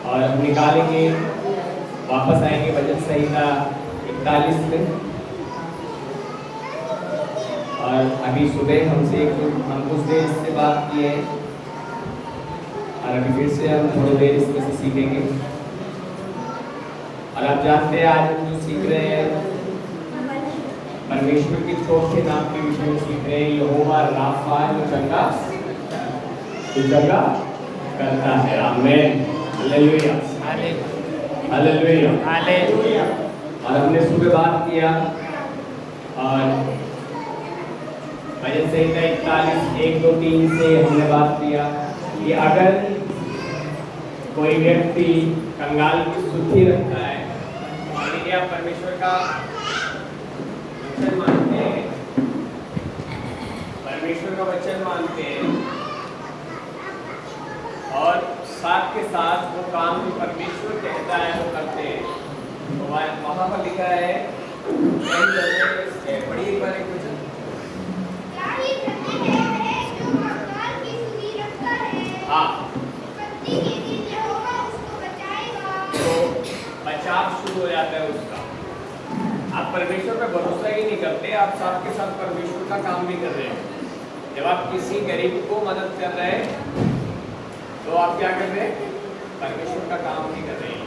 और हम निकालेंगे, वापस आएंगे भजन संहिता 41 में। और अभी सुबह हमसे हम कुछ देर इससे बात किए हैं और अभी फिर से हम थोड़ी देर इसमें से सीखेंगे। और आप जानते हैं आज हम जो सीख रहे हैं परमेश्वर के चौथे नाम के विषय में सीख रहे हैं। यहोवा राफा जो चंगा करता है। आमीन, हालेलुया, हालेलुया, हालेलुया। और हमने सुबह बात किया और भजन संहिता 41 1 2 3 से हमने बात किया कि अगर कोई व्यक्ति कंगाल की स्तुति रखता है, यदि आप परमेश्वर का वचन मानते हैं, परमेश्वर का वचन मानते हैं और साथ के साथ वो काम जो परमेश्वर कहता है वो करते हैं, तो वहाँ पर लिखा है बड़ी एक बार एक वचन तो बचाव शुरू हो जाता है उसका। आप परमेश्वर पे भरोसा ही नहीं करते, आप साथ के साथ परमेश्वर का काम भी कर रहे हैं। जब आप किसी गरीब को मदद कर रहे हैं तो आप क्या कर रहे हैं? परमेश्वर का काम भी कर रहे हैं।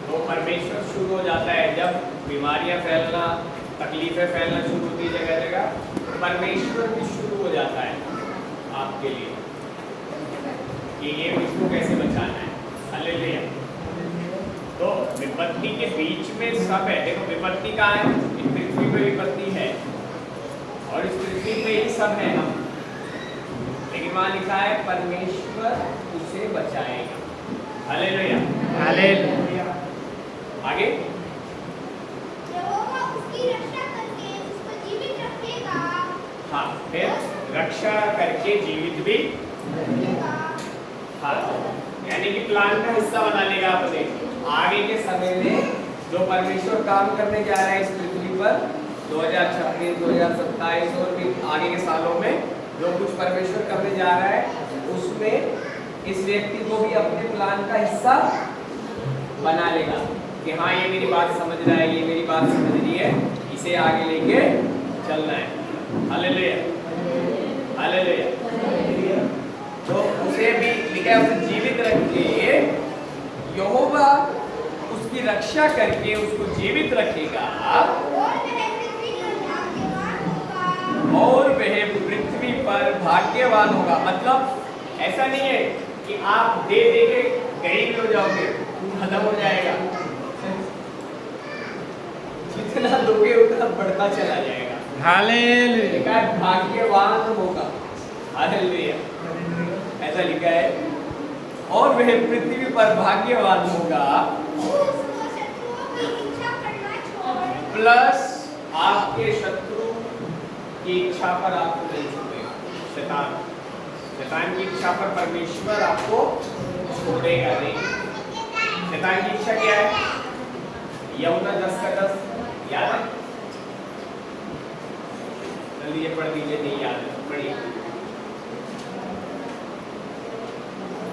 तो परमेश्वर शुरू हो जाता है जब बीमारियां फैलना, तकलीफें फैलना शुरू होती है जगह जगह, परमेश्वर भी शुरू हो जाता है आपके लिए कि ये इसको कैसे बचाना है। हालेलुया। तो विपत्ति के बीच में सब है। देखो विपत्ति कहाँ है? इस पृथ्वी पे विपत्ति है और इस पृथ्वी पे ही सब है हम, लेकिन वहाँ लिखा है परमेश्वर उसे बचाएगा। Hallelujah, hallelujah. आगे हाँ, फिर रक्षा करके जीवित भी, हाँ, यानी कि प्लान का हिस्सा बना लेगा अपने। आगे के समय में जो परमेश्वर काम करने जा रहा है इस पृथ्वी पर 2026, 2027 और भी आगे के सालों में जो कुछ परमेश्वर करने जा रहा है, उसमें इस व्यक्ति को भी अपने प्लान का हिस्सा बना लेगा कि हाँ ये मेरी बात समझ रहा है, ये मेरी बात समझ रही है, इसे आगे लेके चलना है। Hallelujah, hallelujah. तो उसे भी लिखा है, उसे जीवित रखे, यहोवा उसकी रक्षा करके उसको जीवित रखेगा और वह पृथ्वी पर भाग्यवान होगा। मतलब ऐसा नहीं है कि आप दे दे के गरीब हो जाओगे, खत्म हो जाएगा। जितना दोगे उतना बढ़ता चला जाएगा। हालेलुया। भाग्यवान होगा। हालेलुया, ऐसा लिखा है। और वह पृथ्वी पर भाग्यवान होगा प्लस आपके शत्रु की इच्छा पर आपको नहीं छोड़ेगा। शैतान की इच्छा पर परमेश्वर आपको छोड़ेगा नहीं। शैतान की इच्छा क्या है? यूहन्ना 10:10 याद है? जल्दी ये पढ़ दीजिए, नहीं याद है, पढ़िए।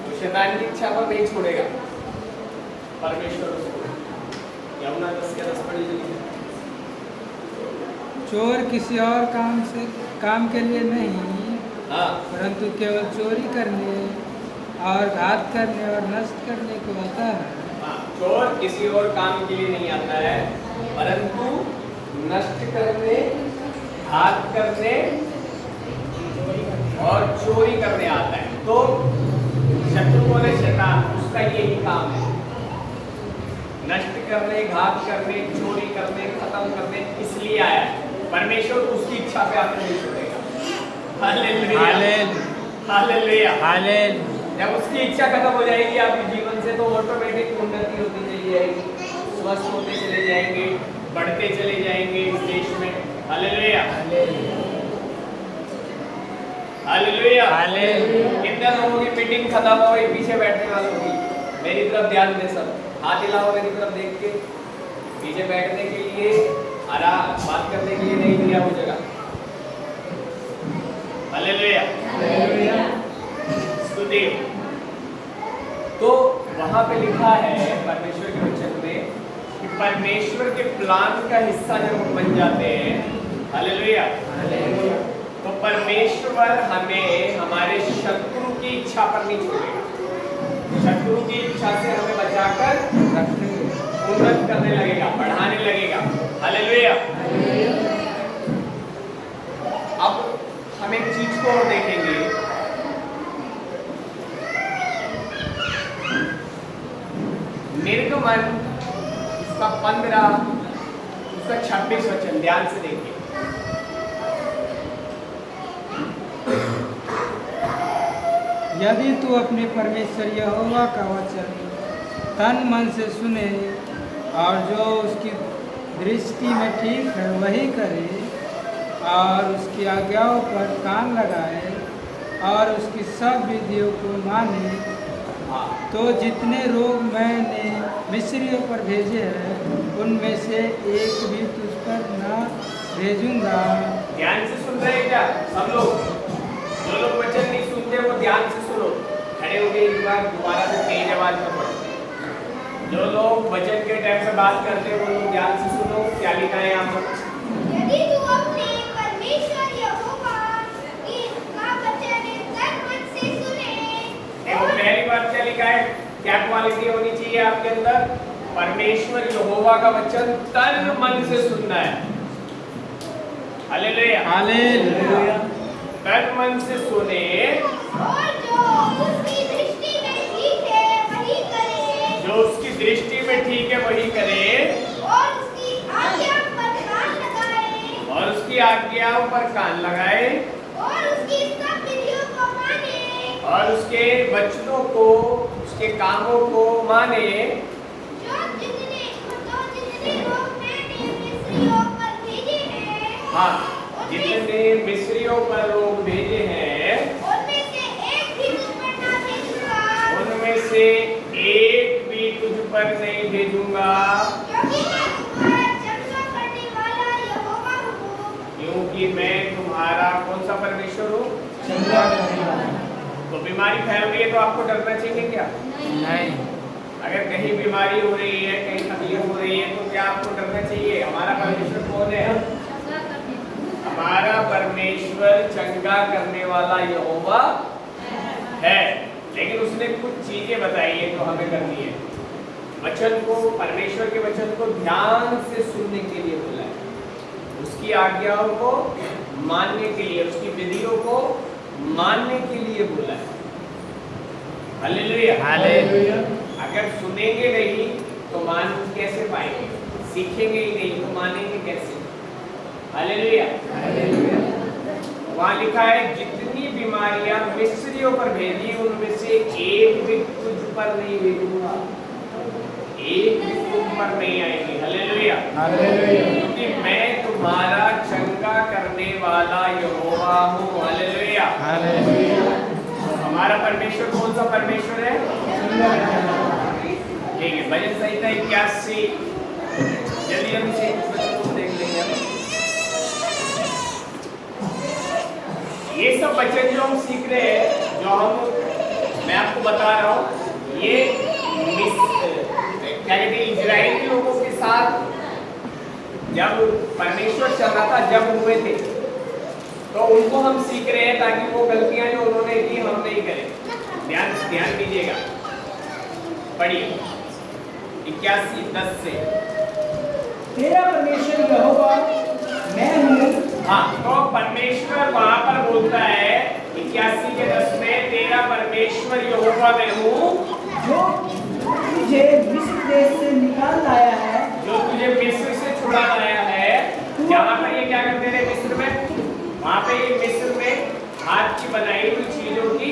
तो शैतान की इच्छा पर नहीं छोड़ेगा परमेश्वर उसको। यूहन्ना 10:10 पढ़ लीजिए। चोर किसी और काम के लिए नहीं, हाँ, परंतु केवल चोरी करने और घात करने और नष्ट करने को आता है। हाँ, चोर किसी और काम के लिए नहीं आता है, परंतु नष्ट करने, घात करने और चोरी करने आता है। तो शत्रु बोले शैतान, उसका यही काम है, नष्ट करने, घात करने, चोरी करने, खत्म करने, इसलिए आया है। परमेश्वर उसकी इच्छा पे आपको नहीं छोड़ेगा। Hallelujah, hallelujah, hallelujah. जब उसकी इच्छा खत्म हो जाएगी आपके जीवन से, तो ऑटोमेटिक उन्नति होती चली जाएगी, स्वस्थ होते चले जाएंगे, बढ़ते चले जाएंगे इस देश में। Hallelujah, hallelujah, hallelujah. कितने लोगों की मीटिंग खत्म हो गई पीछे बैठने वालों की? मेरी तरफ ध्यान दे सब, हाथ हिलाओ मेरी तरफ देख के। पीछे बैठने के लिए, आराम बात करने के लिए नहीं दिया वो जगह। हालेलुया, हालेलुया, स्तुति। तो वहां पे लिखा है परमेश्वर के वचन में कि परमेश्वर के प्लान का हिस्सा जब हम बन जाते हैं, हालेलुया, तो परमेश्वर हमें हमारे शत्रु की इच्छा पर नहीं छोड़ेगा। शत्रु की इच्छा से हमें बचाकर उन्नत करने लगेगा, बढ़ाने लगेगा। हालेलुया। अब हम एक चीज को और देखेंगे। निर्गमन उसका 15 उसका 26 वचन ध्यान से देखिए। यदि तू अपने परमेश्वर यहोवा का वचन तन मन से सुने और जो उसकी दृष्टि में ठीक है वही करे और उसकी आज्ञाओं पर कान लगाए और उसकी सब विधियों को माने, तो जितने रोग मैंने मिस्रियों पर भेजे हैं उनमें से एक भी तुझ पर न भेजूंगा। ध्यान से सुन रहे हैं क्या सब लोग? जो लोग वचन नहीं सुनते वो ध्यान से सुनो। खड़े हो गए एक बार दोबारा से तेज आवाज में पढ़ो। जो लोग वचन के टाइम से बात करते हैं वो लोग ध्यान से सुनो। क्या लिखा है यहाँ पर? यदि तू अपने परमेश्वर यहोवा का वचन तन मन से सुने। देखो पहली बात क्या लिखा है, क्या क्वालिटी होनी चाहिए आपके अंदर? परमेश्वर यहोवा का वचन तन मन से सुनना है। Hallelujah, hallelujah. तन मन से सुने और जो उसकी दृष्टि में ठीक है वही करे। जो उसकी दृष्टि में ठीक है वही करे और उसकी आज्ञा पर कान लगाए। और उसकी आज्ञाओं पर कान लगाए और उसकी सब विधियों को माने। और उसके वचनों को, उसके कामों को माने। जितने लोग मैंने मिस्रियों पर भेजे हैं। हाँ, जितने मिस्रियों पर लोग भेजे हैं उनमें से एक भी तुझ पर न भेजूंगा। उनमें से एक भी तुझ पर नहीं भेजूंगा, क्योंकि मैं तुम्हारा चंगा करने वाला यहोवा हूँ। क्योंकि मैं तुम्हारा कौन सा परमेश्वर हूँ? चंगा करने वाला। तो बीमारी फैल रही है तो आपको डरना चाहिए क्या? नहीं। अगर कहीं बीमारी हो रही है, कहीं तकलीफ हो रही है तो क्या आपको डरना चाहिए? हमारा परमेश्वर कौन है? हमारा परमेश्वर चंगा करने वाला यहोवा है। लेकिन उसने कुछ चीजें बताई है तो हमें करनी है। वचन को, परमेश्वर के वचन को ध्यान से सुनने के लिए बोला है, उसकी आज्ञाओं को मानने के लिए, उसकी विधियों को मानने के लिए बोला है। Hallelujah, hallelujah. अगर सुनेंगे नहीं तो मान कैसे पाएंगे? सीखेंगे ही नहीं तो मानेंगे कैसे? Hallelujah, hallelujah. वहाँ लिखा है जितनी बीमारियां मिस्रियों पर भेजी उनमें से एक भी तुझ पर नहीं भेजूंगा, एक भी तुम पर नहीं आएगी। Hallelujah, hallelujah. क्योंकि मैं तुम्हारा चंगा करने वाला यहोवा हूँ। Hallelujah, hallelujah. तो हमारा परमेश्वर कौन सा परमेश्वर है? ठीक है, भजन संहिता 81 जल्दी हम इसे देख लेंगे। ये सब वचन जो हम सीख रहे हैं, जो मैं आपको बता रहा हूँ, ये क्या कहते हैं इजराइली लोगों के साथ जब परमेश्वर चल रहा था, जब हुए थे, तो उनको हम सीख रहे हैं ताकि वो गलतियां जो उन्होंने की हम नहीं करें। ध्यान दीजिएगा, पढ़िए 81:10 से। तेरा परमेश्वर यहोवा मैं हूँ। हाँ, तो परमेश्वर वहां पर बोलता है 81:10 में, तेरा परमेश्वर यहोवा मैं हूँ जो तुझे मिस्र देश से निकाल लाया है। जो तुझे मिस्र से छुड़ा लाया है। यहाँ पर ये क्या करते थे मिस्र में? वहां पे ये मिस्र में हाथ की बनाई हुई चीजों की,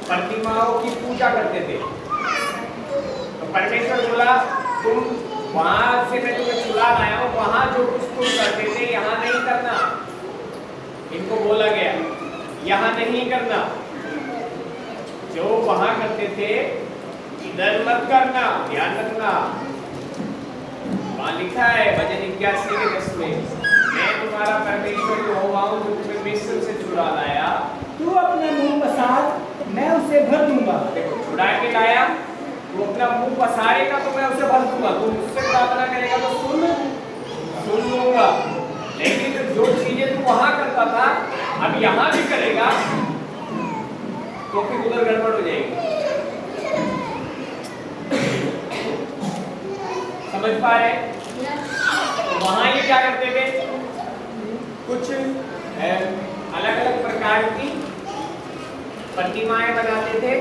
प्रतिमाओं की पूजा करते थे। तो परमेश्वर बोला तुम वहां से मैं तुम्हें छुड़ा लाया हूँ, वहां जो कुछ तुम करते थे यहाँ नहीं करना। इनको बोला गया यहाँ नहीं करना, जो वहां करते थे इधर मत करना, ध्यान रखना। वहां लिखा है भजन 81:10 में, मैं तुम्हारा परमेश्वर यहोवा हूँ जो तुम्हें मिस्र से छुड़ा लाया। तू अपना मुंह पसार, मैं उसे भर दूंगा। देखो, छुड़ा के लाया तू अपना मुंह पसारेगा तो मैं उसे भर दूंगा, तू मुझसे प्रार्थना करेगा तो सुन लूंगा। लेकिन जो चीजें तू वहां करता था अब यहाँ भी करेगा तो फिर उधर गड़बड़ हो जाएगी। समझ पा रहे? तो वहां ये क्या करते थे, कुछ अलग अलग प्रकार की प्रतिमाएं बनाते थे,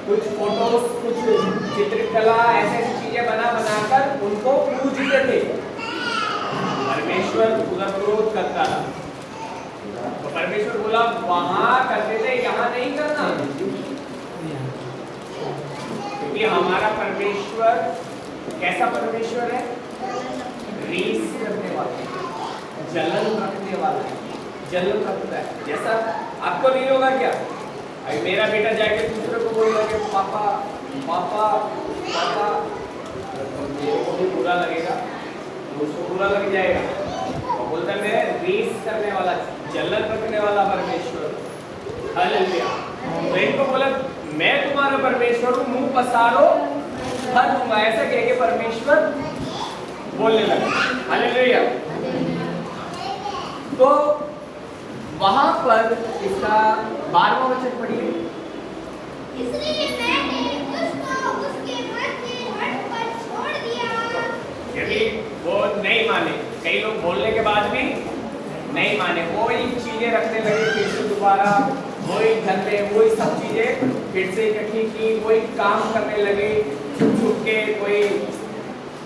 कुछ फोटोज, कुछ चित्रकला, ऐसी चीजें बनाकर उनको पूजते थे। परमेश्वर उधर क्रोध करता था तो परमेश्वर बोला वहां करते थे, यहाँ नहीं करना, क्योंकि हमारा परमेश्वर कैसा परमेश्वर है? रीस रखने वाला, जलन रखने वाला, जलन रखता है। जैसा आपको नहीं होगा क्या? अभी मेरा बेटा जाके दूसरे को बोलेगा कि पापा पापा पापा, तो भी बुरा लगेगा, तो उसको बुरा लग जाएगा। और बोलता है मैं रीस करने वाला, जलन रखने वाला परमेश्वर। हालेलुया। तो इनको बोला मैं तुम्हारा परमेश्वर हूँ, मुंह पसारो भर दूंगा, ऐसा कह के परमेश्वर बोलने लगा। हालेलुया। तो वहां पर इसका 12वां वचन पढ़िए। इसलिए मैंने उसको उसके मन के हट पर छोड़ दिया। यदि वो नहीं माने, कई लोग बोलने के बाद भी नहीं माने, वही चीजें रखने लगे फिर से दोबारा, वही धंधे, वही सब चीजें फिर से इकट्ठी की, वही काम करने लगे, छुप के कोई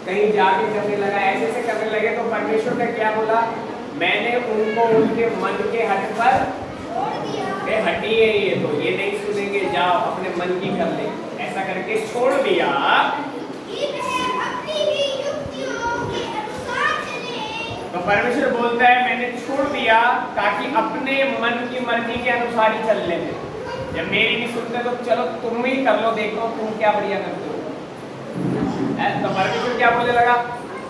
कहीं जाके करने लगा, ऐसे से करने लगे। तो परमेश्वर ने क्या बोला? मैंने उनको उनके मन के हट पर छोड़ दिया। हटिए, ये तो ये नहीं सुनेंगे, जाओ अपने मन की कर ले, ऐसा करके छोड़ दिया। अपनी ही युक्तियों के अनुसार चले। तो परमेश्वर बोलता है मैंने छोड़ दिया ताकि अपने मन की मर्जी के अनुसार ही चल लेते। जब मेरी नहीं सुनते तो चलो तुम ही कर लो, देखो तुम क्या बढ़िया करते हो। तो परमेश्वर क्या बोलने लगा?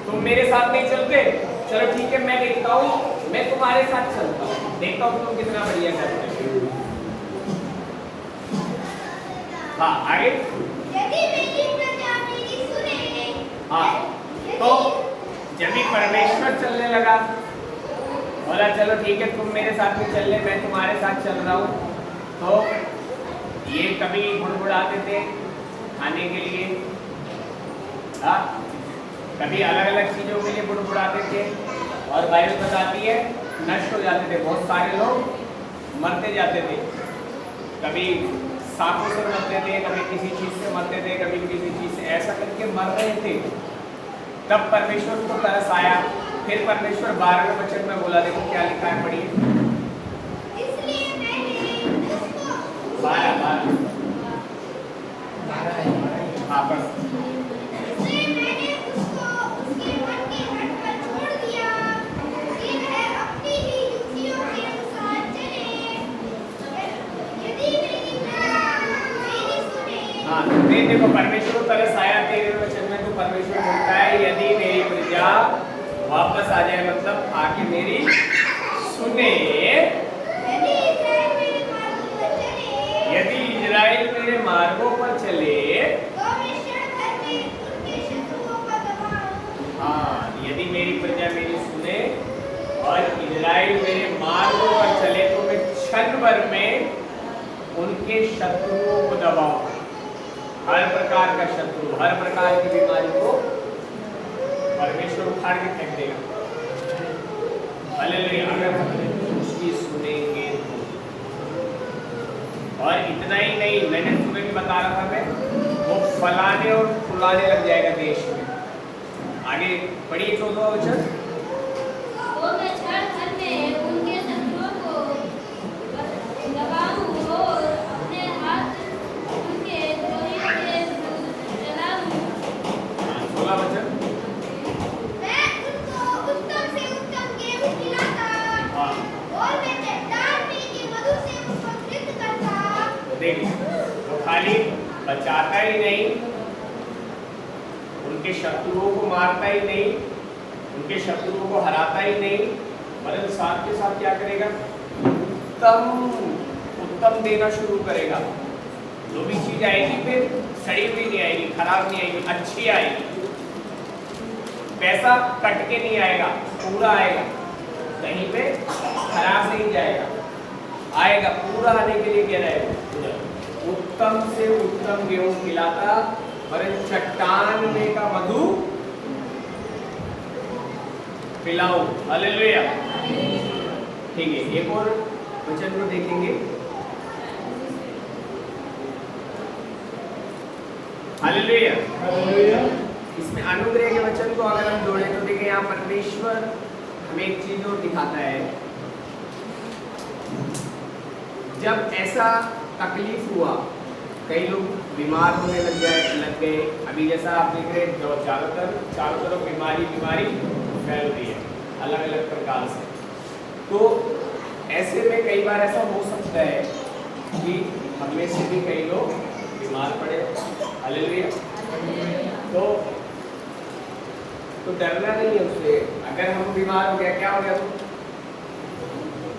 तुम मेरे साथ नहीं चलते, चलो ठीक है मैं देखता हूँ, मैं तुम्हारे साथ चलता हूँ, देखता हूँ तुम कितना बढ़िया करते हो। हाँ आगे। यदि मेरी प्रजा मेरी सुने। हाँ तो जब भी परमेश्वर चलने लगा, बोला चलो ठीक है तुम मेरे साथ में चल ले, मैं तुम्हारे साथ चल रहा हूँ। तो ये कभी बुड़बुड़ाते थे खाने के लिए, हाँ कभी अलग अलग चीज़ों के लिए बुड़बुड़ाते थे, और बाइबल बताती है नष्ट हो जाते थे, बहुत सारे लोग मरते जाते थे। कभी सांपों से मरते थे, कभी किसी चीज़ से मरते थे, कभी किसी चीज़ से, ऐसा करके मर रहे थे। तब परमेश्वर को तरस आया, फिर परमेश्वर 12वें वचन में बोला, देखो क्या लिखा है, पढ़िए। इसलिए मैंने उसको 12 हाँ पर इसलिए मैंने उसको उसके मन के हट पर छोड़ दिया कि वह अपनी ही युक्तियों के अनुसार चले। यदि मेरी प्रजा मेरी सुने। हाँ तो देखो परमेश्वर को तरस आया 13वें वचन में, तो परमेश्वर बोलता है यदि मेरी प्रजा वापस आ जाए, मतलब आके मेरी सुने, यदि इजराइल मेरे मार्गों पर चले, हाँ यदि मेरी प्रजा मेरी सुने और इजराइल मेरे मार्गों पर चले तो मैं क्षण भर में उनके शत्रुओं को दबाऊं। हर प्रकार का शत्रु, हर प्रकार की बीमारी को परमेश्वर उखाड़ के फेंक देगा। हालेलुया। अगर हम उसकी सुनेंगे तो। और इतना ही नहीं, मैंने तुम्हें भी बता रहा था मैं, वो फलाने और फुलाने लग जाएगा देश में। आगे पढ़िए 14वां वचन। वो मैं क्षण भर में उनके शत्रुओं को दबाऊं और अपने हाथ उनके द्रोहियों के विरुद्ध चलाऊं। 16वां वचन। मैं उनको उत्तम से उत्तम गेहूं खिलाता हाँ और मैं चट्टान में के मधु से उनको तृप्त करता। देखिए तो खाली बचाता ही नहीं, उनके शत्रुओं को मारता ही नहीं, उनके शत्रुओं को हराता ही नहीं, बल्कि साथ के साथ क्या करेगा? उत्तम उत्तम देना शुरू करेगा। जो भी चीज आएगी फिर सड़ी हुई नहीं आएगी, खराब नहीं आएगी, अच्छी आएगी। पैसा कट के नहीं आएगा, पूरा आएगा, कहीं पे खराब नहीं जाएगा, आएगा पूरा। आने के लिए क्या रहेगा? उत्तम से उत्तम गेहूं खिलाता और चट्टान में का मधु पिलाओ। हालेलुया। ठीक है, एक और वचन को देखेंगे। हालेलुया। इसमें अनुग्रह के वचन को अगर हम जोड़े तो देखिए यहाँ परमेश्वर हमें एक चीज और दिखाता है। जब ऐसा तकलीफ हुआ, कई लोग बीमार होने लग गए। अभी जैसा आप देख रहे हैं, जो चारों तरफ बीमारी फैल रही है अलग अलग प्रकार से। तो ऐसे में कई बार ऐसा हो सकता है कि हम में से भी कई लोग बीमार पड़े। हालेलुया। तो डरना नहीं है उससे। अगर हम बीमार हो गया, क्या हो गया?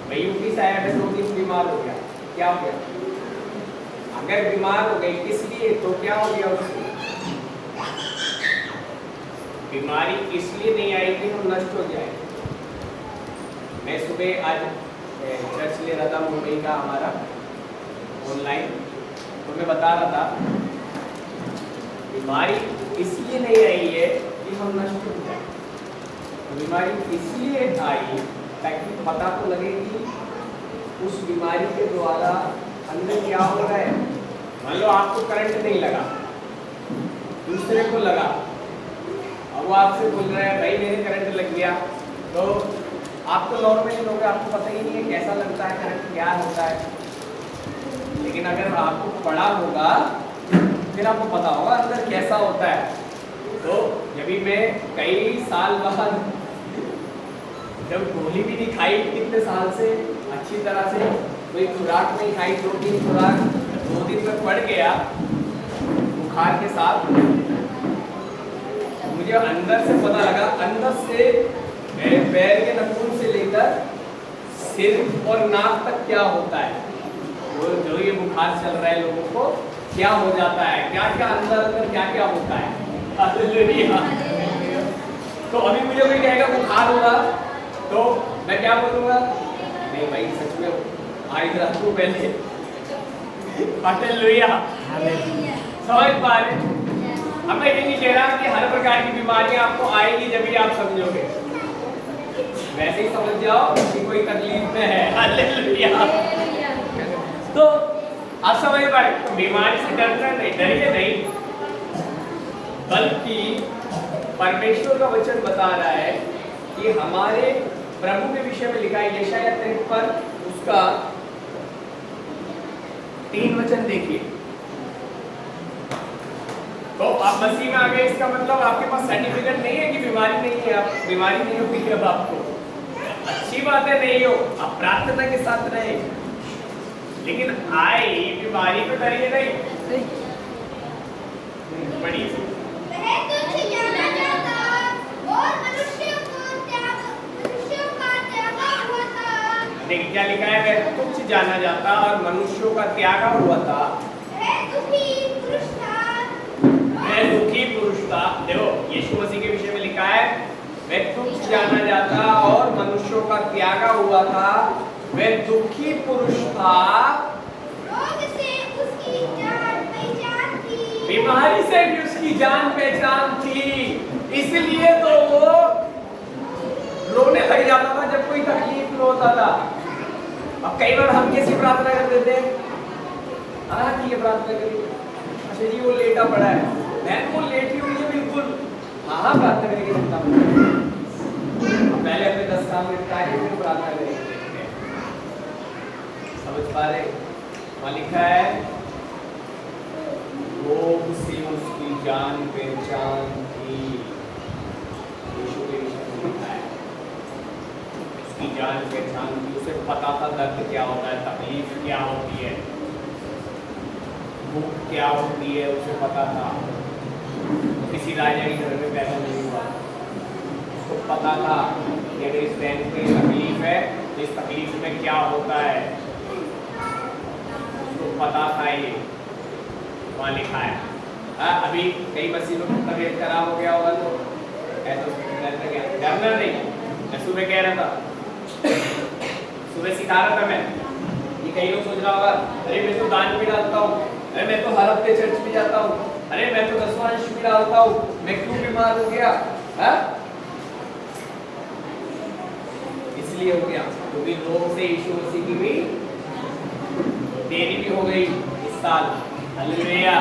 भाई यूपी से आया, 2 दिन बीमार हो गया, क्या हो गया? अगर बीमार हो गई किस लिए, तो क्या हो गया उससे? बीमारी इसलिए नहीं आई कि हम नष्ट हो जाए। मैं सुबह आज चर्च ले रहा था मुंबई का हमारा ऑनलाइन, तो मैं बता रहा था बीमारी इसलिए नहीं आई है कि हम नष्ट हो जाए। बीमारी इसलिए आई ताकि पता तो लगे कि उस बीमारी के द्वारा अंदर क्या हो रहा है। मान लो आपको करंट नहीं लगा, दूसरे को लगा, और वो आपसे बोल रहा है भाई मेरे करंट लग गया, तो आप तो नॉर्मली लोग, आपको पता ही नहीं है कैसा लगता है करंट, क्या होता है। लेकिन अगर आपको पढ़ा होगा फिर आपको पता होगा अंदर कैसा होता है। तो जब भी मैं कई साल बाद जब गोली भी नहीं खाई कितने साल से अच्छी तरह से, कोई खुराक नहीं खाई, 2-3 खुराक 2 दिन में पड़ गया बुखार के साथ, मुझे अंदर से पता लगा, अंदर से मेरे पैर के नाखून से लेकर सिर और नाक तक क्या होता है। वो जो ये बुखार चल रहा है लोगों को क्या हो जाता है, क्या क्या अंदर क्या क्या होता है। हालेलुया। तो अभी मुझे कोई कहेगा बुखार होगा तो मैं क्या बोलूँगा? नहीं भाई सच में आज रात को पहले। हालेलुया। समझ पा रहे? अब मैं ये नहीं कह रहा कि हर प्रकार की बीमारियां आपको आएगी जब भी आप समझोगे, वैसे ही समझ जाओ कि कोई तकलीफ में है। हालेलुया। तो आप समझ पाए, बीमारी से डरना नहीं, डरिए नहीं, बल्कि परमेश्वर का वचन बता रहा है कि हमारे प्रभु के विषय में लिखा है यशायाह 53 उसका 3 वचन देखिए। तो आप मसीह में आ गए, इसका मतलब आपके पास सर्टिफिकेट नहीं है कि बीमारी नहीं है, आप बीमारी नहीं होगी अब आपको। अच्छी बात है नहीं हो, आप प्रार्थना के साथ रहे, लेकिन आई बीमारी पे डरिए नहीं। बड़ी वह तुच्छ जाना जाता और मनुष्यों का त्यागा हुआ था। देखिए क्या लिखा है, वह तुच्छ जाना जाता और मनुष्यों का त्यागा हुआ था। वह दुखी पुरुष था। वह दुखी पुरुष था। देखो यीशु मसीह के विषय में लिखा है वह तुच्छ जाना जाता और मनुष्यों का त्यागा हुआ था। वह दुखी पुरुष था, रोग से उसकी जान पहचान थी। बीमारी से भी उसकी जान पहचान थी, इसलिए तो वो रोने लग जाता था जब कोई तकलीफ में होता था। अब कई बार हम कैसी प्रार्थना कर देते हैं, ठीक है प्रार्थना करिए, अच्छा जी वो लेटा पड़ा है, बहन वो लेटी हुई है बिल्कुल, हाँ प्रार्थना करेंगे चिंता मत। पहले अपने 10 काम निपटा के फिर प्रार्थना करेंगे। समझ पा रहे? वहाँ लिखा है रोग से उसकी जान पहचान थी। यीशु के विषय में लिखा है उसकी जान पहचान थी, उसे पता था दर्द क्या होता है, तकलीफ क्या होती है, भूख क्या होती है, उसे पता था। किसी राजा के घर में पैदा नहीं हुआ, उसको पता था कि अगर इस बहन को ये तकलीफ है तो इस तकलीफ में क्या होता है, उसको पता था। ये वहाँ लिखा है अभी कई मशीनों की तबीयत खराब हो गया होगा तो ऐसा डरना नहीं। मैं सुबह कह रहा था, सुबह सिखा रहा था मैं, ये कई लोग सोच रहा होगा अरे मैं तो दान भी डालता हूँ, अरे मैं तो हर हफ्ते चर्च भी जाता हूँ, अरे मैं तो दसवांश भी डालता हूँ, मैं क्यों बीमार हो गया? इसलिए हो गया क्योंकि लोग से यीशु मसीह की भी देरी भी हो गई इस साल। हालेलुया।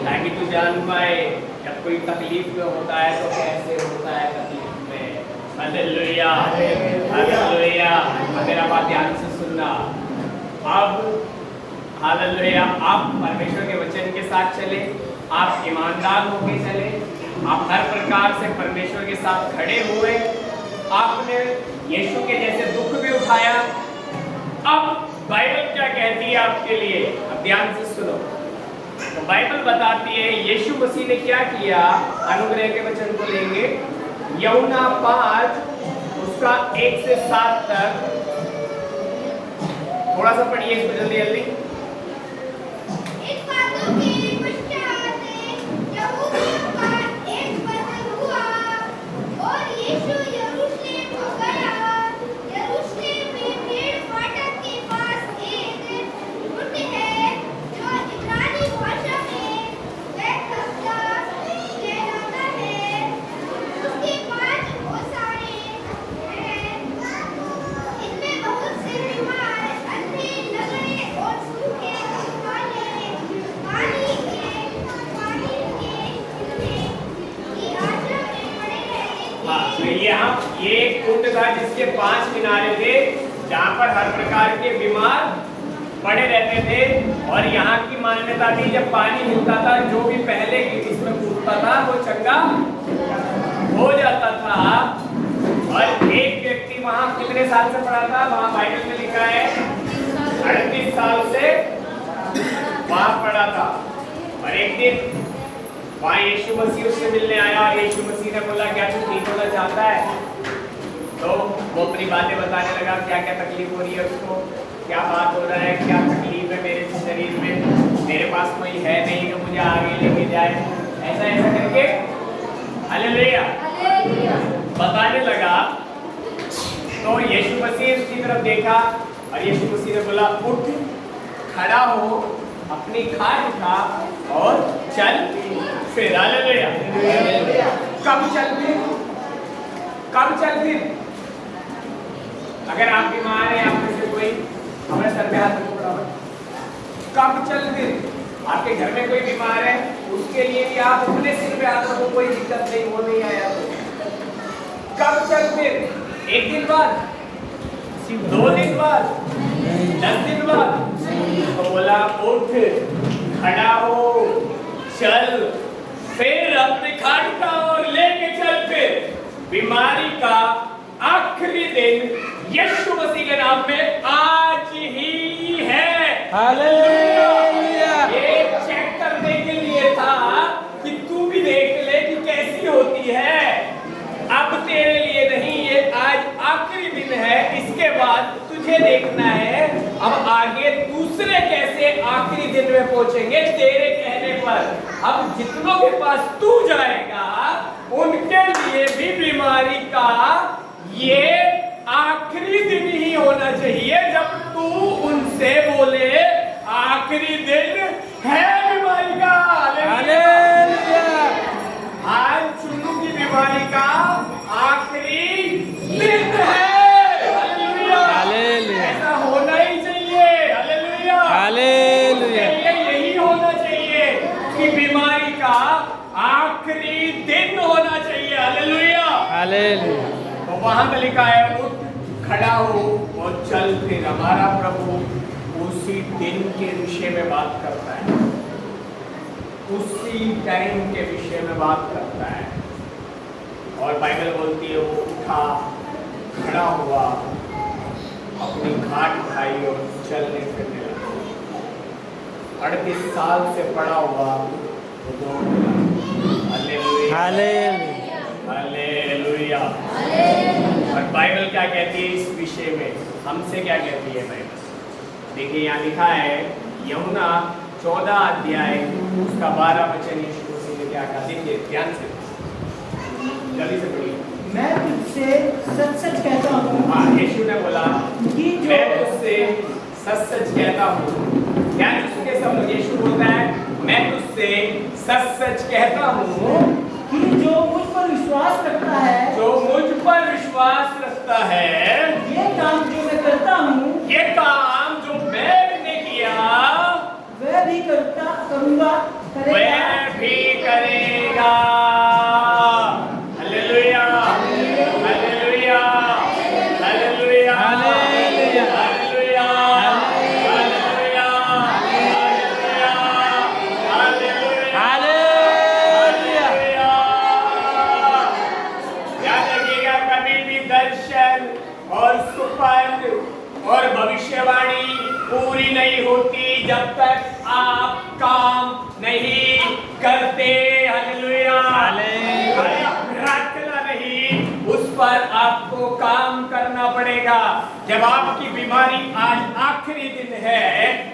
ताकि तू जान पाए जब कोई तकलीफ में होता है तो कैसे होता है तकलीफ में। Hallelujah hallelujah. मेरा बात ध्यान से सुनना। अब हालेलुया, आप परमेश्वर के वचन के साथ चले, आप ईमानदार होके चले, आप हर प्रकार से परमेश्वर के साथ खड़े हुए, आपने यीशु के जैसे दुख भी उठाया। अब बाइबल क्या कहती है आपके लिए? अब ध्यान से सुनो। तो बाइबल बताती है यीशु मसीह ने क्या किया। अनुग्रह के वचन को लेंगे, यूहन्ना 5 उसका 1 से 7 तक। थोड़ा सा पढ़िए इसको जल्दी जल्दी। इन बातों के पश्चात यहूदियों का एक बदल हुआ और यीशु यरूशलेम को गया। यरूशलेम में भेड़ फाटक के पास एक कुंड है जो इब्रानी भाषा में बैतहसदा कहलाता है। उसके 5 ओसारे हैं। इनमें बहुत से बीमार, अंधे, लंगड़े और सूखे वाले पानी की आशा में पड़े रहते हाँ, तो थे। यहाँ ये एक कुंड था जिसके 5 मीनारे थे जहाँ पर हर प्रकार के बीमार पड़े रहते थे। और यहाँ की मान्यता थी जब पानी मिलता था जो भी पहले इसमें कूदता था वो चंगा हो जाता था। और एक व्यक्ति वहाँ कितने साल से पड़ा था? वहाँ बाइबल में लिखा है 38 साल से वहाँ पड़ा था। और एक दिन वहाँ यीशु मसीह उससे मिलने आया। यीशु मसीह ने बोला क्या तू ठीक होना चाहता है? तो वो अपनी बातें बताने लगा, क्या क्या तकलीफ हो रही है उसको, क्या बात हो रहा है, क्या तकलीफ है मेरे शरीर में, मेरे पास कोई है नहीं जो मुझे आगे लेके जाए, ऐसा ऐसा करके हालेलुया बताने लगा। तो यीशु मसीह उसकी तरफ देखा और यीशु मसीह ने बोला उठ, खड़ा हो, अपनी खाट उठा और चल फिर। हालेलुया। कब चल फिर? कब चल फिर? अगर आप बीमार हैं, आप में से कोई हमारे सर पे हाथ रखो बराबर। कब चल फिर? आपके घर में कोई बीमार है उसके लिए भी आप अपने सिर पे हाथ रखो, कोई दिक्कत नहीं, वो नहीं आया तो। कब चल फिर? 1 दिन बाद, 2 दिन बाद, 10 दिन बाद? तो बोला उठ, खड़ा हो, चल फिर, अपने खाट उठा और लेके चल फिर। बीमारी का आखिरी दिन यीशु मसीह के नाम में आज ही है। हालेलुया। ये चेक करने के लिए था कि तू भी देख ले कि कैसी होती है। अब तेरे लिए नहीं, ये आज आखिरी दिन है, इसके बाद तुझे देखना है अब आगे दूसरे कैसे आखिरी दिन में पहुंचेंगे तेरे कहने पर। अब जितनों के पास तू जाएगा उनके लिए भी बीमारी का ये आखिरी दिन ही होना चाहिए जब तू उनसे बोले आखिरी दिन है बीमारी का। हालेलुया। आज चुन्नू की बीमारी का आखिरी दिन है। हालेलुया। हालेलुया। ऐसा होना ही चाहिए। हालेलुया। हालेलुया। यही होना चाहिए कि बीमारी का आखिरी दिन होना चाहिए। हालेलुया। हालेलुया। तो वहां पे लिखा है उठ, खड़ा हो और चल फिर। हमारा प्रभु उसी दिन के विषय में बात करता है, उसी टाइम के विषय में बात करता है। और बाइबल बोलती है वो उठा, खड़ा हुआ, अपनी खाट उठाई और चलने फिरने लगा। 38 साल से पड़ा हुआ वो दौड़ मिला। हालेलुया। हालेलुया। हालेलुया। और बाइबल क्या कहती है इस विषय में? हमसे क्या कहती है बाइबल? देखिए यहाँ लिखा है यूहन्ना 14 अध्याय उसका 12 वचन यीशु मसीह ने क्या कहा, देखिए ध्यान से, जल्दी से पढ़िए। मैं तुझसे सच सच कहता हूँ। हाँ, यीशु ने बोला कि जो मैं तुझसे सच सच कहता हूँ। ध्यान से सुनिए सब लोग, यीशु बोलता है मैं तुझसे सच सच कहता हूँ कि जो मुझ पर विश्वास रखता है, जो मुझ पर विश्वास रखता है, ये काम जो मैं करता हूँ, ये काम जो मैंने किया वह भी करूँगा, करेगा। वह भी करेगा। Hallelujah, hallelujah, hallelujah, hallelujah, hallelujah, hallelujah, hallelujah. याद रखिएगा, कभी भी दर्शन और सुपन और भविष्यवाणी पूरी नहीं होती जब तक आप काम नहीं करते। Hallelujah, hallelujah. प्रार्थना नहीं, उस पर आपको काम करना पड़ेगा। जब आपकी बीमारी आज आखिरी दिन है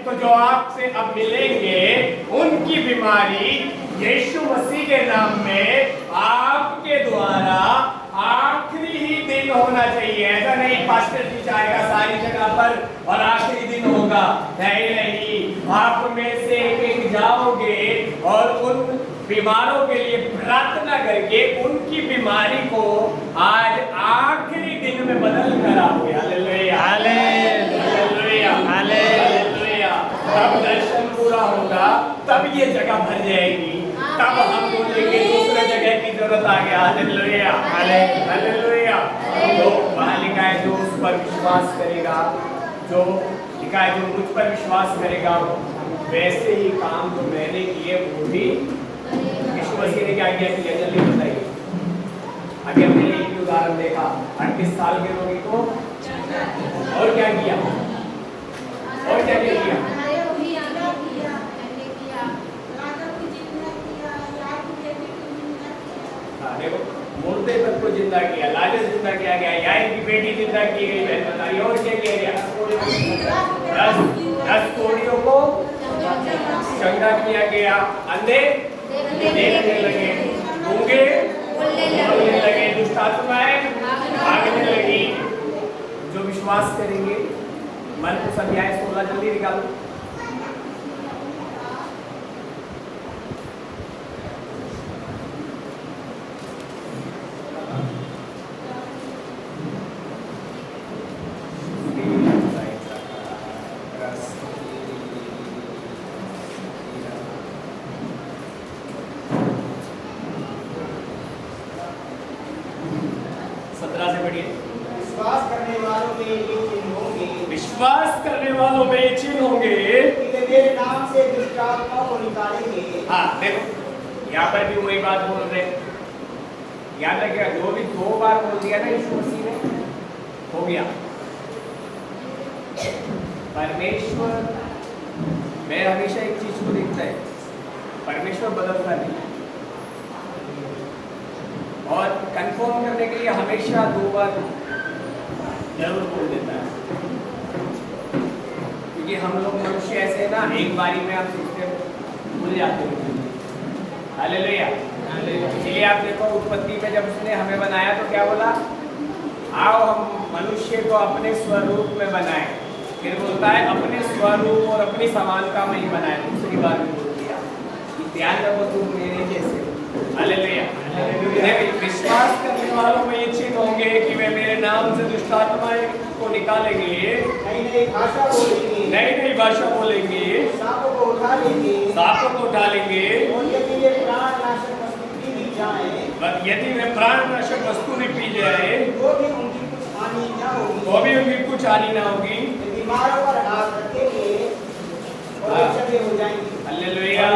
तो जो आपसे अब मिलेंगे उनकी बीमारी यीशु मसीह के नाम में आपके द्वारा आखिरी ही दिन होना चाहिए। ऐसा नहीं पास्टर जी जाएगा सारी जगह पर और आखिरी दिन होगा, नहीं नहीं, आप में से एक जाओगे और उन बीमारों के लिए प्रार्थना करके उनकी बीमारी को आज आखिरी दिन में बदल कर आओगे। Hallelujah, hallelujah, hallelujah. तब दर्शन पूरा होगा, तब ये जगह भर जाएगी, तब हम बोलेंगे दूसरे जगह की जरूरत आ गया। Hallelujah, hallelujah. तो वहाँ लिखा है जो उस पर विश्वास करेगा, जो लिखा है जो मुझ पर विश्वास करेगा वैसे ही काम जो मैंने किए वो भी यीशु मसीह ने क्या किया, जल्दी बताइए। अभी हमने एक उदाहरण देखा, 38 साल के रोगी को और क्या किया, और क्या किया, देखो मुर्दे तक को जिंदा किया, लाजर जिंदा किया गया, याईर की बेटी जिंदा की गई, बहन बताइए, और क्या किया गया, 10 कोड़ियों को चंगा किया गया, अंधे देखने लगे, गूंगे बोलने लगे, दुष्ट आत्माएं भागने लगी। जो विश्वास करेंगे, मरकुस अध्याय 16 जल्दी निकालो। विश्वास करने वालों में ये चिन्ह होंगे, विश्वास करने वालों में ये चिन्ह होंगे कि वे मेरे नाम से दुष्ट आत्माओं को निकालेंगे। हाँ देखो, यहाँ पर भी वही बात बोल रहे हैं। याद रखिएगा, जो भी 2 बार बोल दिया ना यीशु मसीह ने, हो गया। परमेश्वर में हमेशा एक चीज को देखता है, परमेश्वर बदलता नहीं, और कंफर्म करने के लिए हमेशा 2 बार जरूर बोल देता है। क्योंकि हम लोग मनुष्य ऐसे ना, एक बारी में आप सीखते भूल जाते हो। हालेलुया, इसलिए आप देखो उत्पत्ति में जब उसने हमें बनाया तो क्या बोला, आओ हम मनुष्य को अपने स्वरूप में बनाएं। फिर बोलता है अपने स्वरूप और अपनी समानता में ही बनाए, दूसरी बार भी बोल दिया, ध्यान रखो तुम मेरे जैसे। हालेलुया, विश्वास करने वालों में ये चिन्ह होंगे कि वे मेरे नाम से दुष्ट आत्माएं को निकालेंगे, नई भाषा बोलेंगे, नई भाषा बोलेंगे, सांपों को उठा लेंगे, सांपों को उठा लेंगे, और यदि वे प्राणनाशक वस्तु पी भी जाएं, यदि वे प्राणनाशक वस्तु भी पी जाए तो भी उनकी कुछ हानि न होगी, तो भी उनकी कुछ हानि न होगी। बीमारों पर हाथ रखेंगे और वे चंगे हो जाएंगे। हालेलुया,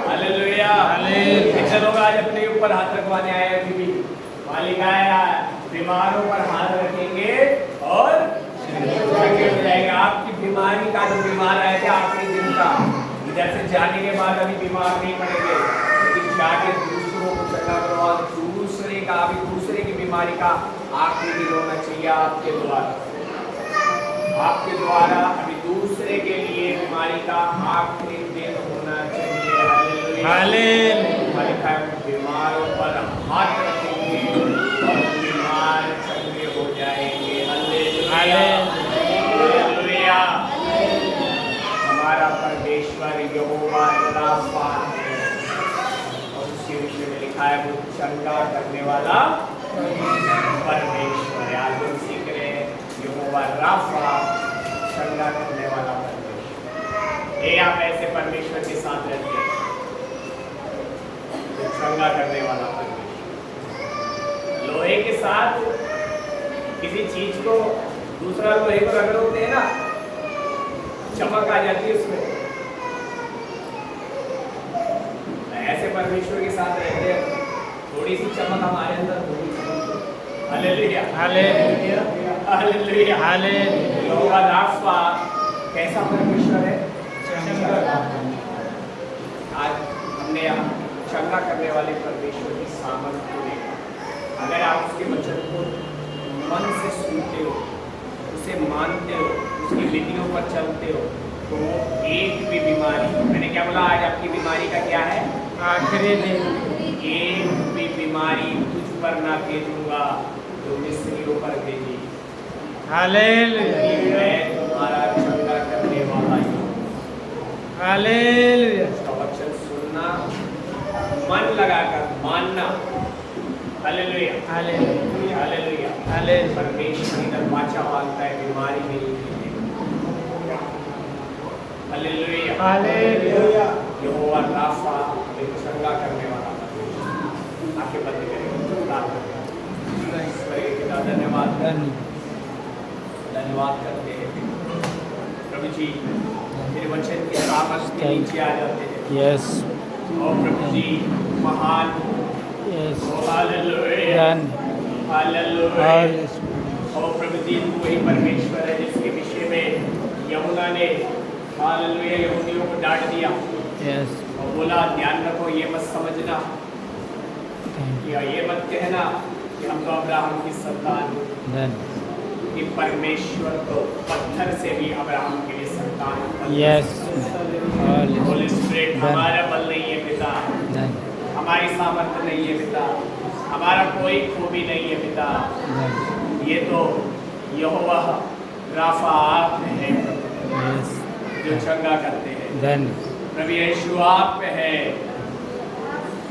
हालेलुया, कितने लोग आज अपने ऊपर हाथ रखवाने आए हैं? अभी मालिक आया, बीमारों पर हाथ रखेंगे और चंगे हो जाएंगे। आपकी बीमारी का जो बीमार आया था आखिरी दिन का, इधर से जाने के बाद अभी बीमार नहीं पड़ेंगे, लेकिन जाके दूसरों को चंगा करवा, दूसरे का, अभी दूसरे की बीमारी का आखिरी दिन होना चाहिए आपके द्वारा, आपके द्वारा अभी दूसरे के लिए बीमारी का आखिरी हालेलुया। लिखा है बीमारों पर हाथ रखेंगे और बीमार चंगे हो जाएंगे। हालेलुया। हमारा परमेश्वर यहोवा राफा है और उसके विषय में लिखा है वो चंगा करने वाला परमेश्वर है। आज हम सीख रहे हैं यहोवा राफा, चंगा करने वाला परमेश्वर। ये आप ऐसे परमेश्वर के साथ रहते हैं, चंगा करने वाला परमेश्वर। लोहे के साथ किसी चीज को दूसरा लोहे को रगड़ते हैं ना, चमक आ जाती है उसमें। ऐसे परमेश्वर के साथ रहते हैं, थोड़ी सी चमक हमारे अंदर होगी। Hallelujah, hallelujah, hallelujah, hallelujah. यहोवा राफा कैसा परमेश्वर है? आज हमने यहाँ चंगा करने वाले परमेश्वर की सामर्थ को देखा। अगर आप उसके वचन को मन से सुनते हो, उसे मानते हो, उसकी विधियों पर चलते हो, तो वो एक भी बीमारी, मैंने क्या बोला आज आपकी बीमारी का क्या है? आखिरी दिन एक भी बीमारी तुझ पर ना भेजूंगा जो मिस्रियों पर भेजी। हालेलुया, मैं तुम्हारा चंगा करने वाला हूँ। हालेलुया, उसका वचन सुनना, मन लगाकर मानना। Hallelujah, hallelujah, hallelujah, hallelujah. परमेश्वर इधर वाचा मांगता है, बीमारी नहीं है। Hallelujah, hallelujah. यहोवा राफा एक चंगा करने वाला परमेश्वर। आंखें बंद करें, प्रार्थना करें। ईश्वर के पिता धन्यवाद, धन्यवाद करते हैं प्रभु जी, तेरे वचन के सामर्थ के नीचे आ जाते हैं। यस, और प्रभु जी महान, यस, हालेलुया, हालेलुया। और प्रभु जी तू वही परमेश्वर है जिसके विषय में यमुना ने हालेलुया यहूदियों को डांट दिया यस, और बोला ध्यान रखो, ये मत समझना या ये मत कहना कि हम तो अब्राहम की संतान हैं, कि परमेश्वर तो पत्थर से भी अब्राहम के लिए संतान है। यस, होली स्पिरिट, हमारा बल नहीं है पिता, हमारी सामर्थ्य नहीं है पिता, हमारा कोई खूबी नहीं है पिता, ये तो यहोवा राफा आप है जो चंगा करते हैं। प्रभु यीशु आप है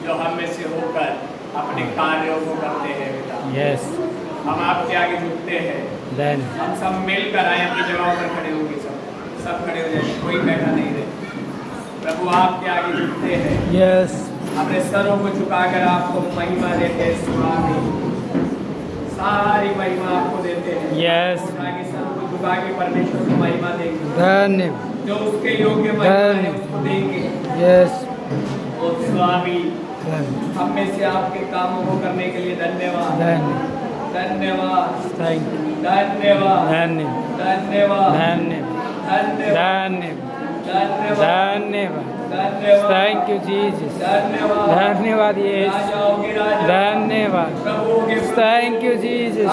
जो हम में से होकर अपने कार्यों को करते हैं पिता। यस, हम आपके आगे झुकते हैं, हम सब मिलकर आए, अपनी जगहों पर खड़े होंगे, सब खड़े हो जाए, कोई बैठा नहीं रहे। प्रभु आपके आगे झुकते हैं, यस, अपने सरों को झुकाकर आपको महिमा देते हैं। स्वामी सारी महिमा आपको देते हैं। यस, आगे सर को झुका के परमेश्वर को महिमा देंगे, धन्यवाद, जो उसके योग्य महिमा है उसको देंगे। यस, और स्वामी हम में से आपके कामों को करने के लिए धन्यवाद, धन्यवाद, थैंक यू, धन्यवाद, धन्यवाद, धन्यवाद, धन्यवाद, धन्यवाद, धन्यवाद, थैंक यू जीसस, धन्यवाद, धन्यवाद यीशु, राजाओं के राजा, धन्यवाद, प्रभुओं के प्रभु, thank you Jesus,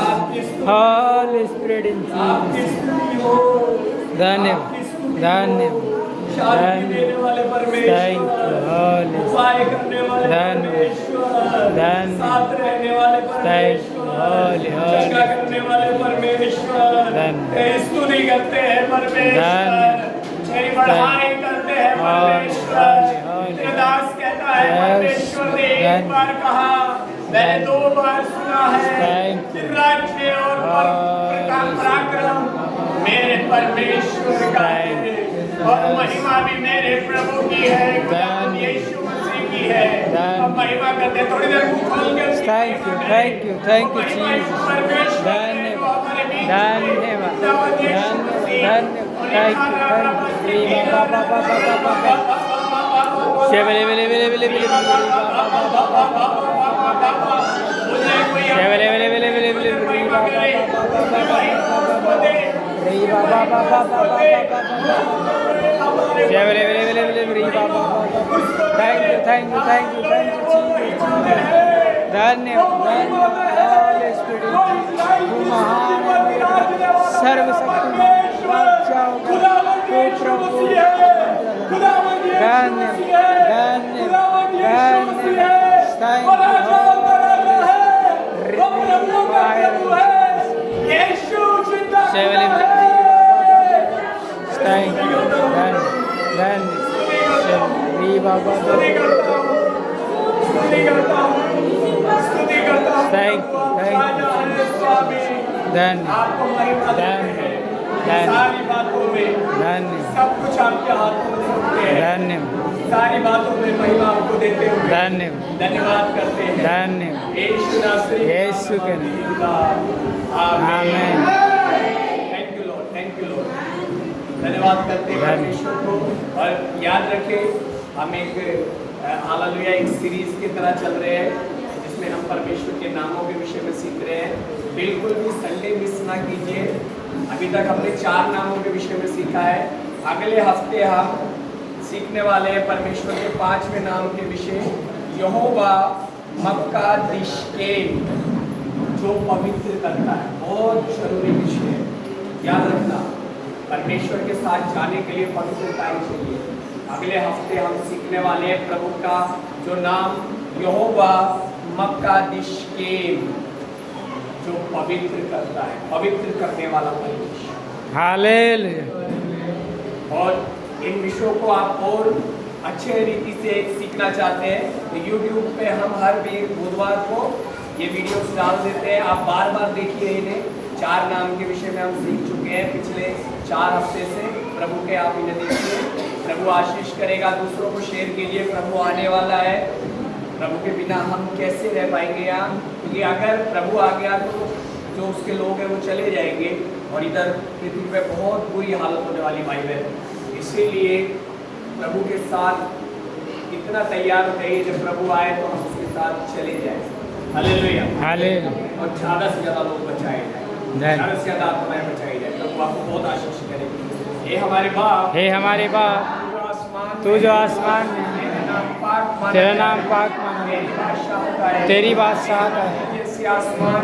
Holy Spirit इन आपकी जीसस, स्तुति हो, धन्यवाद, धन्यवाद, शांति देने वाले थैंक यू, परमेश्वर, हॉली उपाय करने वाले परमेश्वर, साथ रहने वाले परमेश्वर, चंगा करने वाले परमेश्वर, तेरी स्तुति करते हैं परमेश्वर, तेरी बढ़ाई करते हैं परमेश्वर। तेरा दास कहता है परमेश्वर ने एक बार कहा, मैंने 2 बार सुना है, राज्य और पराक्रम मेरे परमेश्वर का है और महिमा भी मेरे प्रभु की है, यीशु मसीह की है। अब महिमा करते हैं, थोड़ी देर मुंह खोल के thank you, thank you, thank you Jesus, धन्यवाद, धन्यवाद, धन्यवाद, थैंक यू, शेवले वेले वेले वेले वेले शेवले वेले वेले वेले वेले शेवले वेले वेले वेले thank you, thank you, thank you, thank you, धन्यवाद, हॉली स्पिरिट, तू महान है, सर्वशक्तिमान, बादशाह का, तू प्रभु, धन्यवाद, धन्यवाद, स्तुति करता हूँ, स्तुति करता हूँ, स्तुति करता हूँ। Thank you, thank you. राजा है स्वामी, धन्य, आपको महिमा देते हैं। सारी बातों में धन्य, सब कुछ आपके हाथों में सौंपते हैं। धन्य, सारी बातों में महिमा आपको देते हुए धन्य, धन्यवाद करते हैं। धन्य। यीशु नासरी यीशु के नाम। आमीन। Thank you Lord, thank you Lord. धन्यवाद करते हैं परमेश्वर को। और याद रखें हम एक हालेलुया एक सीरीज की तरह चल रहे हैं जिसमें हम परमेश्वर के नामों के विषय में सीख रहे हैं। बिल्कुल भी संडे मिस ना कीजिए। अभी तक हमने 4 नामों के विषय में सीखा है। अगले हफ्ते हम सीखने वाले हैं परमेश्वर के 5वें नाम के विषय, यहोवा मक्कादिशकेल, जो पवित्र करता है। बहुत जरूरी विषय है, याद रखना। परमेश्वर के साथ जाने के लिए पवित्रता ही चाहिए। अगले हफ्ते हम सीखने वाले हैं प्रभु का जो नाम यहोवा मक्कादिशकेल, जो पवित्र करता है, पवित्र करने वाला परमेश्वर। हालेलुया। और इन विषयों को आप और अच्छे रीति से सीखना चाहते हैं तो YouTube पे हम हर बुधवार को ये वीडियोस डाल देते हैं। आप बार बार देखिए इन्हें। 4 नाम के विषय में हम सीख चुके हैं पिछले 4 हफ्ते से। प्रभु के आप इन्हें देखिए। प्रभु आशीष करेगा। दूसरों को शेयर कीजिए। प्रभु आने वाला है। प्रभु के बिना हम कैसे रह पाएंगे यहाँ, क्योंकि अगर प्रभु आ गया तो जो उसके लोग हैं वो चले जाएंगे और इधर पृथ्वी पे बहुत बुरी हालत होने वाली भाई बहन। इसीलिए प्रभु के साथ इतना तैयार हो जाइए, जब प्रभु आए तो हम उसके साथ चले जाए। Hallelujah, hallelujah. और ज़्यादा से ज़्यादा लोग बचाए जाए, ज़्यादा से ज़्यादा आत्माएं बचाई जाए। प्रभु आपको बहुत आशीष करेगी। हे हमारे बाप, हे हमारे बाप, तू जो आसमान में है, तेरा नाम पाक माना, तेरी बादशाहत है,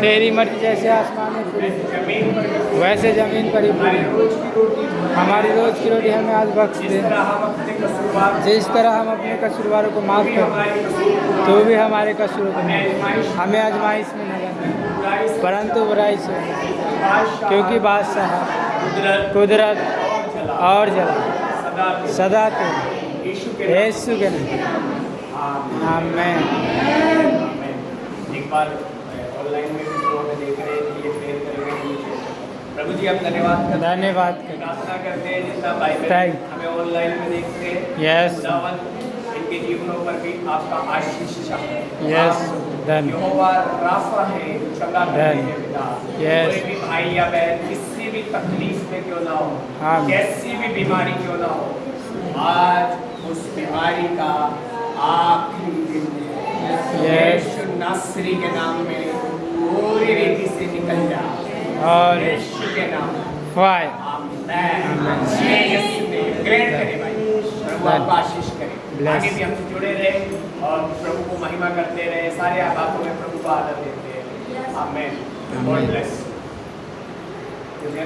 तेरी मर्जी जैसे आसमान में पूरी वैसे जमीन पर ही पूरी। हमारी रोज की रोटी हमें आज बख्श दे, जिस तरह हम अपने कसूरवारों को माफ कर, तो भी हमारे कसूरों को माफ। हमें आजमाइश में न लाना, परंतु बुराई से, क्योंकि बादशाह, कुदरत और जला सदा यीशु के नाम। आमीन। एक बार ऑनलाइन में भी जो हमें देख रहे हैं ये प्रेयर करेंगे। प्रभु जी हम धन्यवाद प्रार्थना करते हैं जितना भाई हमें ऑनलाइन में देखते हैं। यस, इनके जीवनों पर भी आपका आशीष यस, यहोवा राफा है, चंगा करने के पिता। यस, कोई भी भाई या बहन किसी भी तकलीफ में क्यों ना हो, कैसी भी बीमारी क्यों ना हो, आज उस बीमारी का आखिरी दिन यीशु नासरी के नाम में पूरी रीति से निकल जा, और यीशु के नाम फायर। आमीन। यीशु ने ग्रहण करे भाई। प्रभु आपको आशीष करे। आगे भी हमसे जुड़े रहे और प्रभु को महिमा करते रहे। सारे बातों में प्रभु को आदर देते हैं। आमीन। God bless.